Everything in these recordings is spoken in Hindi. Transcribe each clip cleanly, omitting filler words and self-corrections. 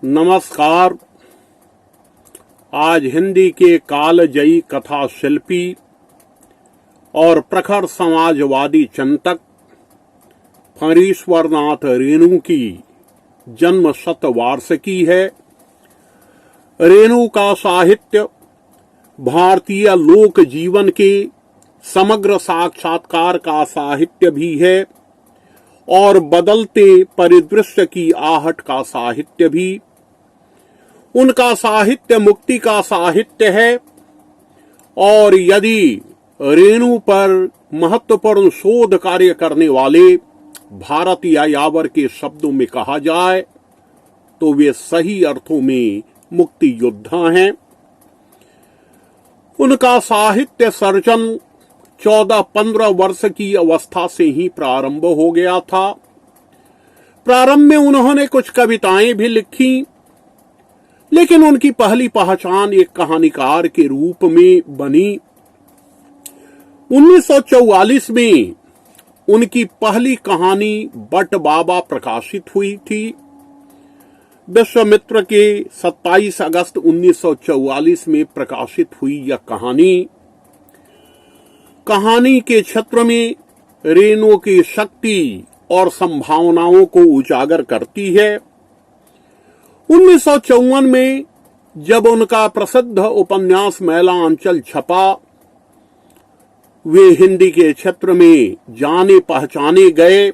नमस्कार। आज हिंदी के कालजयी कथा शिल्पी और प्रखर समाजवादी चिंतक फणीश्वरनाथ रेणु की जन्म शतवार्षिकी है। रेणु का साहित्य भारतीय लोक जीवन के समग्र साक्षात्कार का साहित्य भी है और बदलते परिदृश्य की आहट का साहित्य भी। उनका साहित्य मुक्ति का साहित्य है और यदि रेणु पर महत्वपूर्ण शोध कार्य करने वाले भारतीय यायावर के शब्दों में कहा जाए तो वे सही अर्थों में मुक्ति योद्धा हैं। उनका साहित्य सर्जन 14-15 वर्ष की अवस्था से ही प्रारंभ हो गया था। प्रारंभ में उन्होंने कुछ कविताएं भी लिखी, लेकिन उनकी पहली पहचान एक कहानीकार के रूप में बनी। 1944 में उनकी पहली कहानी बट बाबा प्रकाशित हुई थी। विश्वामित्र के 27 अगस्त 1944 में प्रकाशित हुई यह कहानी के क्षेत्र में रेणु की शक्ति और संभावनाओं को उजागर करती है। 1954 में जब उनका प्रसिद्ध उपन्यास मैला अंचल छपा, वे हिंदी के क्षेत्र में जाने पहचाने गए।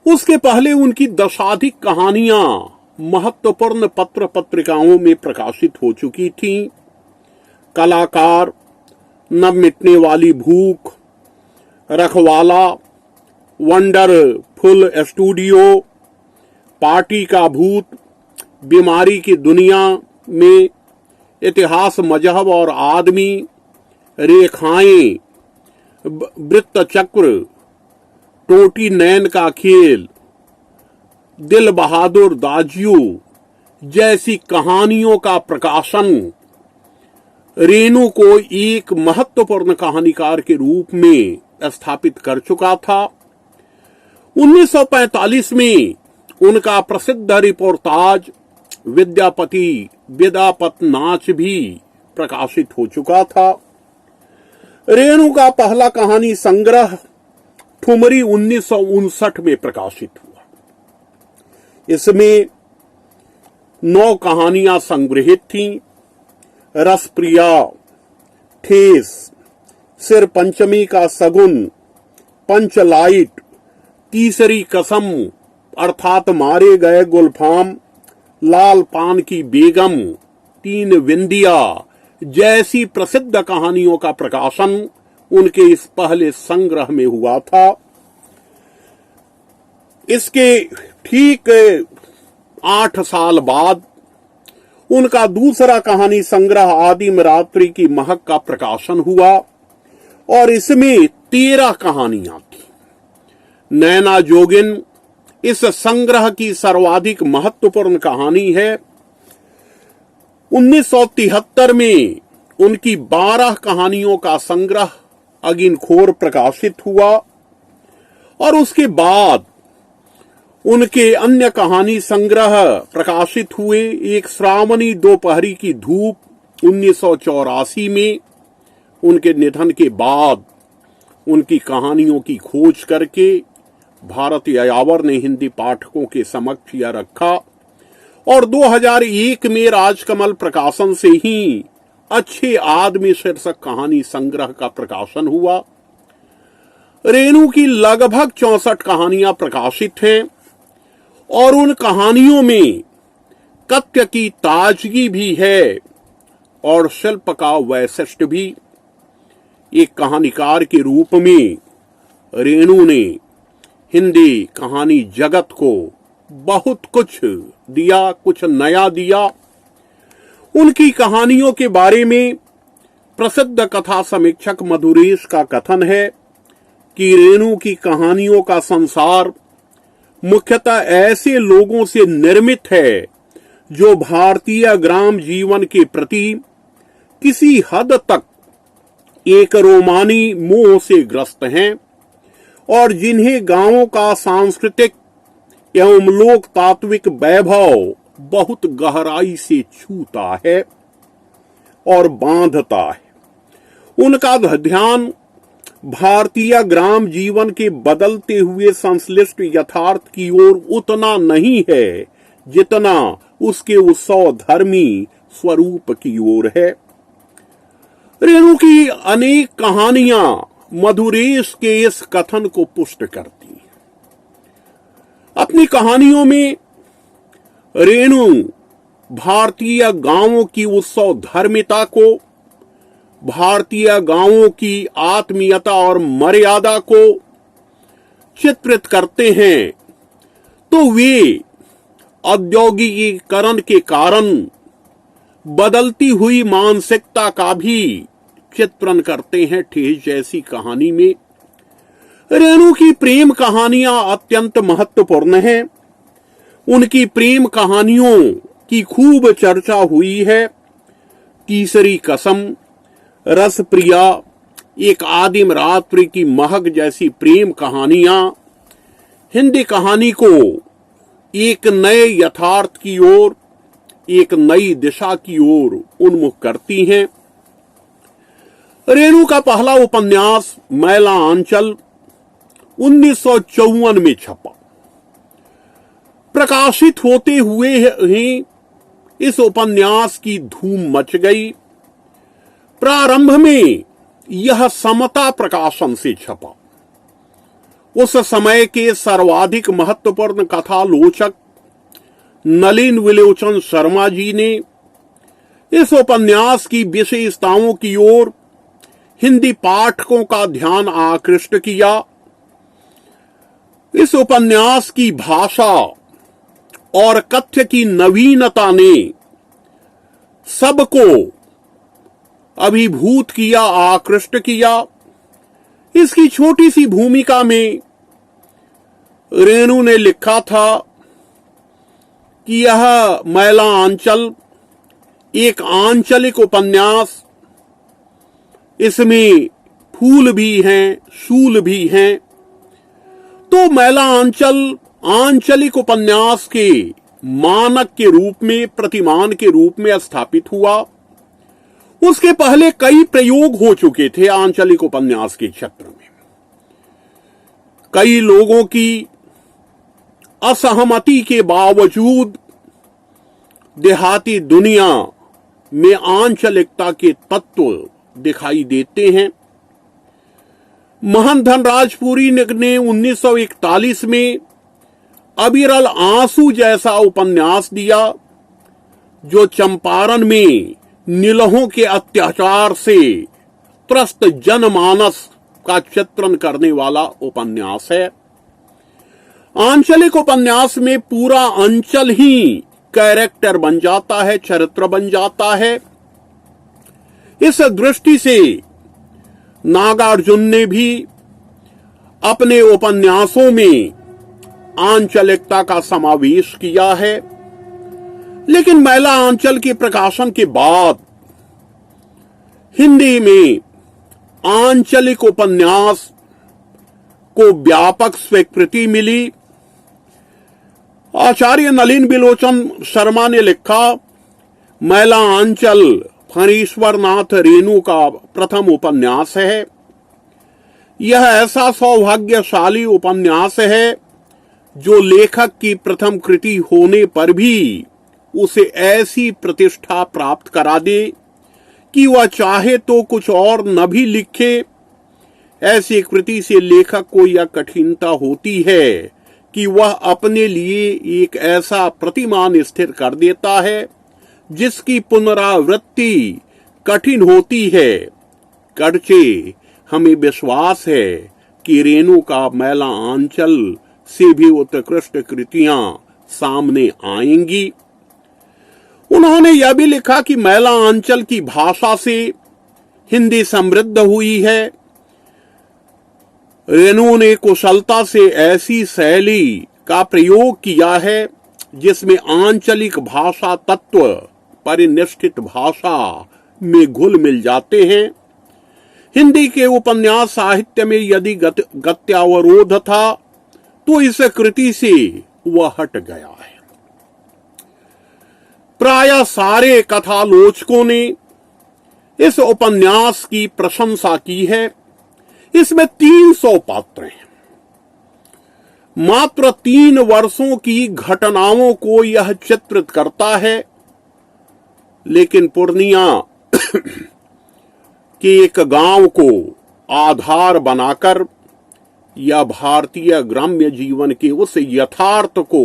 उसके पहले उनकी दशाधिक कहानियां महत्वपूर्ण पत्र पत्रिकाओं में प्रकाशित हो चुकी थीं। कलाकार, न मिटने वाली भूख, रखवाला, वंडरफुल स्टूडियो, पार्टी का भूत, बीमारी की दुनिया में, इतिहास, मजहब और आदमी, रेखाएं, वृत्त चक्र, टोटी नैन का खेल, दिल बहादुर दाजियो जैसी कहानियों का प्रकाशन रेणु को एक महत्वपूर्ण कहानीकार के रूप में स्थापित कर चुका था। 1945 में उनका प्रसिद्ध रिपोर्टाज विद्यापति विद्यापत नाच भी प्रकाशित हो चुका था। रेणु का पहला कहानी संग्रह ठुमरी 1959 में प्रकाशित हुआ। इसमें 9 कहानियां संग्रहित थीं। रसप्रिया, ठेस, सिर पंचमी का सगुन, पंचलाइट, तीसरी कसम अर्थात मारे गए गुलफाम, लाल पान की बेगम, 3 विंदिया जैसी प्रसिद्ध कहानियों का प्रकाशन उनके इस पहले संग्रह में हुआ था। इसके ठीक 8 साल बाद उनका दूसरा कहानी संग्रह आदिम रात्रि की महक का प्रकाशन हुआ और इसमें 13 कहानियां थी। नैना जोगिन इस संग्रह की सर्वाधिक महत्वपूर्ण कहानी है। 1973 में उनकी 12 कहानियों का संग्रह अगिनखोर प्रकाशित हुआ और उसके बाद उनके अन्य कहानी संग्रह प्रकाशित हुए। एक श्रावणी दोपहरी की धूप 1984 में। उनके निधन के बाद उनकी कहानियों की खोज करके भारत यायावर ने हिंदी पाठकों के समक्ष यह रखा और 2001 में राजकमल प्रकाशन से ही अच्छे आदमी शीर्षक कहानी संग्रह का प्रकाशन हुआ। रेणु की लगभग 64 कहानियां प्रकाशित हैं और उन कहानियों में कथ्य की ताजगी भी है और शिल्प का वैशिष्ट भी। एक कहानीकार के रूप में रेणु ने हिंदी कहानी जगत को बहुत कुछ दिया, कुछ नया दिया। उनकी कहानियों के बारे में प्रसिद्ध कथा समीक्षक मधुरेश का कथन है कि रेणु की कहानियों का संसार मुख्यतः ऐसे लोगों से निर्मित है जो भारतीय ग्राम जीवन के प्रति किसी हद तक एक रोमानी मोह से ग्रस्त हैं और जिन्हें गांवों का सांस्कृतिक एवं लोक तात्विक वैभव बहुत गहराई से छूता है और बांधता है। उनका ध्यान भारतीय ग्राम जीवन के बदलते हुए संश्लिष्ट यथार्थ की ओर उतना नहीं है जितना उसके उत्सव धर्मी स्वरूप की ओर है। रेणु की अनेक कहानियां मधुरेश के इस कथन को पुष्ट करती हैं। अपनी कहानियों में रेणु भारतीय गांवों की उत्सव धर्मिता को, भारतीय गांवों की आत्मीयता और मर्यादा को चित्रित करते हैं, तो वे औद्योगिकीकरण के कारण बदलती हुई मानसिकता का भी चित्रण करते हैं। ठेस जैसी कहानी में रेणु की प्रेम कहानियां अत्यंत महत्वपूर्ण हैं। उनकी प्रेम कहानियों की खूब चर्चा हुई है। तीसरी कसम, रसप्रिया, एक आदिम रात्रि की महक जैसी प्रेम कहानियां हिंदी कहानी को एक नए यथार्थ की ओर, एक नई दिशा की ओर उन्मुख करती हैं। रेणु का पहला उपन्यास मैला आंचल 1954 में छपा। प्रकाशित होते हुए ही इस उपन्यास की धूम मच गई। प्रारंभ में यह समता प्रकाशन से छपा। उस समय के सर्वाधिक महत्वपूर्ण कथालोचक नलिन विलोचन शर्मा जी ने इस उपन्यास की विशेषताओं की ओर हिंदी पाठकों का ध्यान आकृष्ट किया। इस उपन्यास की भाषा और कथ्य की नवीनता ने सबको अभिभूत किया, आकृष्ट किया। इसकी छोटी सी भूमिका में रेणु ने लिखा था कि यह मैला आंचल एक आंचलिक उपन्यास, इसमें फूल भी हैं, शूल भी हैं। तो मैला आंचल आंचलिक उपन्यास के मानक के रूप में, प्रतिमान के रूप में स्थापित हुआ। उसके पहले कई प्रयोग हो चुके थे आंचलिक उपन्यास के क्षेत्र में। कई लोगों की असहमति के बावजूद देहाती दुनिया में आंचलिकता के तत्व दिखाई देते हैं। महंत धनराजपुरी ने 1941 में अविरल आंसू जैसा उपन्यास दिया, जो चंपारण में निलहों के अत्याचार से त्रस्त जनमानस का चित्रण करने वाला उपन्यास है। आंचलिक उपन्यास में पूरा अंचल ही कैरेक्टर बन जाता है, चरित्र बन जाता है। इस दृष्टि से नागार्जुन ने भी अपने उपन्यासों में आंचलिकता का समावेश किया है। लेकिन मैला आंचल के प्रकाशन के बाद हिंदी में आंचलिक उपन्यास को व्यापक स्वीकृति मिली। आचार्य नलिन विलोचन शर्मा ने लिखा, मैला आंचल फणीश्वरनाथ रेणु का प्रथम उपन्यास है। यह ऐसा सौभाग्यशाली उपन्यास है जो लेखक की प्रथम कृति होने पर भी उसे ऐसी प्रतिष्ठा प्राप्त करा दे कि वह चाहे तो कुछ और न भी लिखे। ऐसी कृति से लेखक को यह कठिनता होती है कि वह अपने लिए एक ऐसा प्रतिमान स्थिर कर देता है जिसकी पुनरावृत्ति कठिन होती है। करचे हमें विश्वास है कि रेणु का मैला आंचल से भी उत्कृष्ट कृतियां सामने आएंगी। उन्होंने यह भी लिखा कि मैला आंचल की भाषा से हिंदी समृद्ध हुई है। रेणु ने कुशलता से ऐसी शैली का प्रयोग किया है जिसमें आंचलिक भाषा तत्व परिनिष्ठित भाषा में घुल मिल जाते हैं। हिंदी के उपन्यास साहित्य में यदि गत्यावरोध था तो इस कृति से वह हट गया है। प्रायः सारे कथालोचकों ने इस उपन्यास की प्रशंसा की है। इसमें 300 पात्र हैं। मात्र 3 वर्षों की घटनाओं को यह चित्रित करता है, लेकिन पूर्णिया के एक गांव को आधार बनाकर यह भारतीय ग्राम्य जीवन के उस यथार्थ को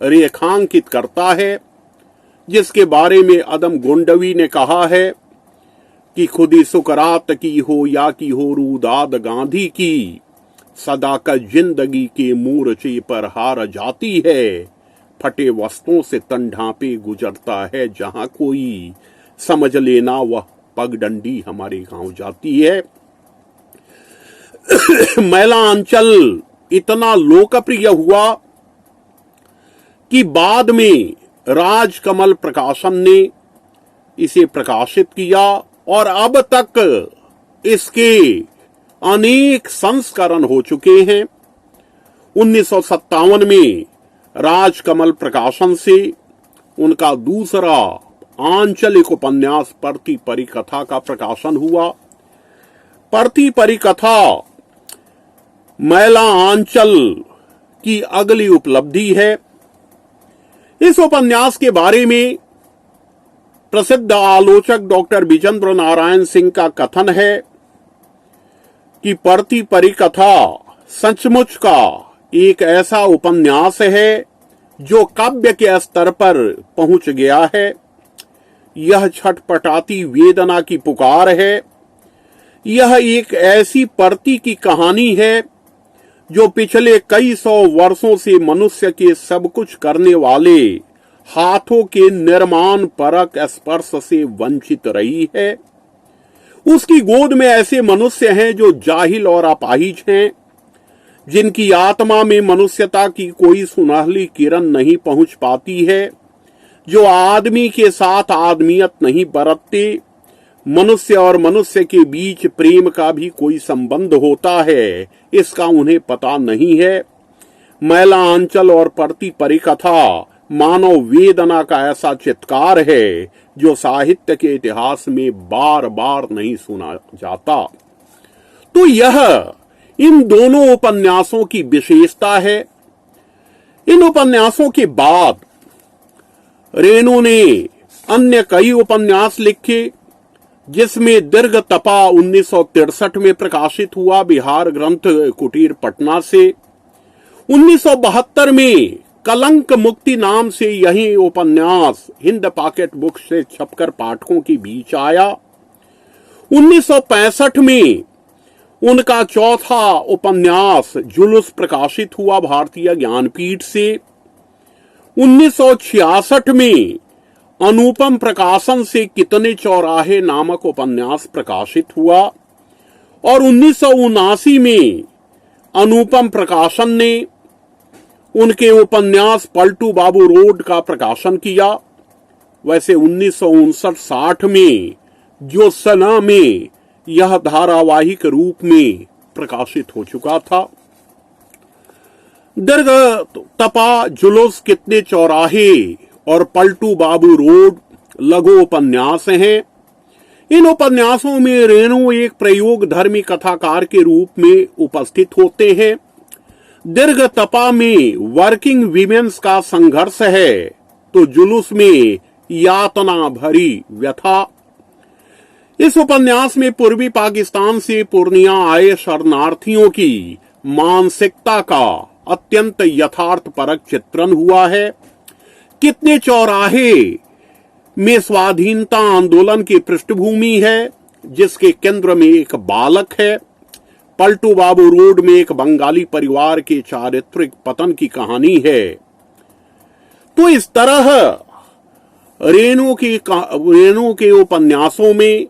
रेखांकित करता है जिसके बारे में अदम गोंडवी ने कहा है कि खुदी सुकरात की हो या की हो रूदाद गांधी की, सदा का जिंदगी के मोर्चे पर हार जाती है, फटे वस्त्रों से तन ढांपे गुजरता है जहां कोई, समझ लेना वह पगडंडी हमारे गांव जाती है। मैला अंचल इतना लोकप्रिय हुआ कि बाद में राजकमल प्रकाशन ने इसे प्रकाशित किया और अब तक इसके अनेक संस्करण हो चुके हैं। 1957 में राजकमल प्रकाशन से उनका दूसरा आंचलिक उपन्यास परती परिकथा का प्रकाशन हुआ। परती परिकथा मैला आंचल की अगली उपलब्धि है। इस उपन्यास के बारे में प्रसिद्ध आलोचक डॉक्टर विजेंद्र नारायण सिंह का कथन है कि परती परिकथा सचमुच का एक ऐसा उपन्यास है जो काव्य के स्तर पर पहुंच गया है। यह छटपटाती वेदना की पुकार है। यह एक ऐसी परती की कहानी है जो पिछले कई 100 वर्षों से मनुष्य के सब कुछ करने वाले हाथों के निर्माण परक स्पर्श से वंचित रही है। उसकी गोद में ऐसे मनुष्य हैं जो जाहिल और अपाहिज हैं, जिनकी आत्मा में मनुष्यता की कोई सुनहली किरण नहीं पहुंच पाती है, जो आदमी के साथ आदमियत नहीं बरतते, मनुष्य और मनुष्य के बीच प्रेम का भी कोई संबंध होता है, इसका उन्हें पता नहीं है। मैला अंचल और परती परिकथा मानव वेदना का ऐसा चित्कार है जो साहित्य के इतिहास में बार बार नहीं सुना जाता। तो यह इन दोनों उपन्यासों की विशेषता है। इन उपन्यासों के बाद रेणु ने अन्य कई उपन्यास लिखे, जिसमें दीर्घ तपा 1963 में प्रकाशित हुआ बिहार ग्रंथ कुटीर पटना से। 1972 में कलंक मुक्ति नाम से यही उपन्यास हिंद पॉकेट बुक से छपकर पाठकों के बीच आया। 1965 में उनका चौथा उपन्यास जुलूस प्रकाशित हुआ भारतीय ज्ञानपीठ से। 1966 में अनुपम प्रकाशन से कितने चौराहे नामक उपन्यास प्रकाशित हुआ और 1979 में अनुपम प्रकाशन ने उनके उपन्यास पलटू बाबू रोड का प्रकाशन किया। वैसे 1959-60 में ज्योत्सना में यह धारावाहिक रूप में प्रकाशित हो चुका था। दीर्घ तपा, जुलूस, कितने चौराहे और पलटू बाबू रोड लघु उपन्यास हैं। इन उपन्यासों में रेणु एक प्रयोग धर्मी कथाकार के रूप में उपस्थित होते हैं। दीर्घ तपा में वर्किंग विमेन्स का संघर्ष है, तो जुलूस में यातना भरी व्यथा। इस उपन्यास में पूर्वी पाकिस्तान से पूर्णिया आए शरणार्थियों की मानसिकता का अत्यंत यथार्थपरक चित्रण हुआ है। कितने चौराहे में स्वाधीनता आंदोलन की पृष्ठभूमि है, जिसके केंद्र में एक बालक है। पलटू बाबू रोड में एक बंगाली परिवार के चारित्रिक पतन की कहानी है। तो इस तरह रेणु के उपन्यासों में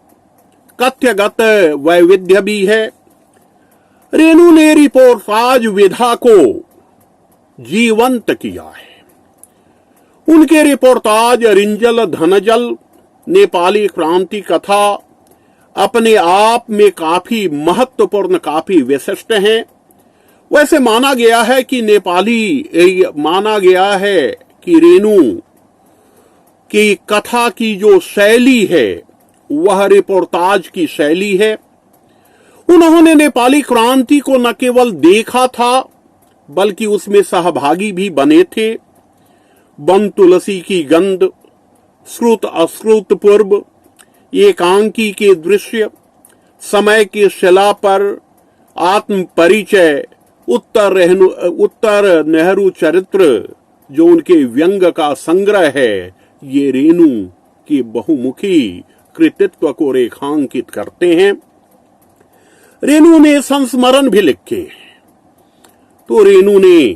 कथ्यगत वैविध्य भी है। रेणु ने रिपोर्टाज विधा को जीवंत किया है। उनके रिपोर्टाज रिंजल धनजल, नेपाली क्रांति कथा अपने आप में काफी महत्वपूर्ण, काफी विशिष्ट हैं। वैसे माना गया है कि रेणु कि कथा की जो शैली है वह रिपोर्टाज की शैली है। उन्होंने नेपाली क्रांति को न केवल देखा था बल्कि उसमें सहभागी भी बने थे। वन तुलसी की गंध, श्रुत अश्रुत पूर्व, एकांकी के दृश्य, समय के शिला पर आत्म परिचय, उत्तर नेहरू चरित्र जो उनके व्यंग का संग्रह है, ये रेणु के बहुमुखी कृतित्व को रेखांकित करते हैं। रेणु ने संस्मरण भी लिखे, तो रेणु ने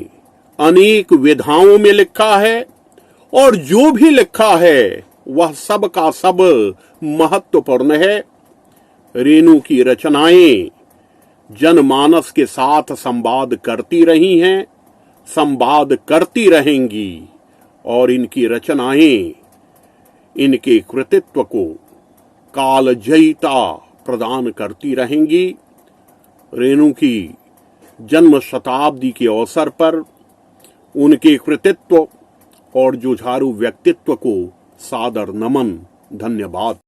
अनेक विधाओं में लिखा है और जो भी लिखा है वह सब का सब महत्वपूर्ण है। रेणु की रचनाएं जनमानस के साथ संवाद करती रही हैं, संवाद करती रहेंगी और इनकी रचनाएं इनके कृतित्व को कालजयिता प्रदान करती रहेंगी। रेणु की जन्म शताब्दी के अवसर पर उनके कृतित्व और जुझारू व्यक्तित्व को सादर नमन। धन्यवाद।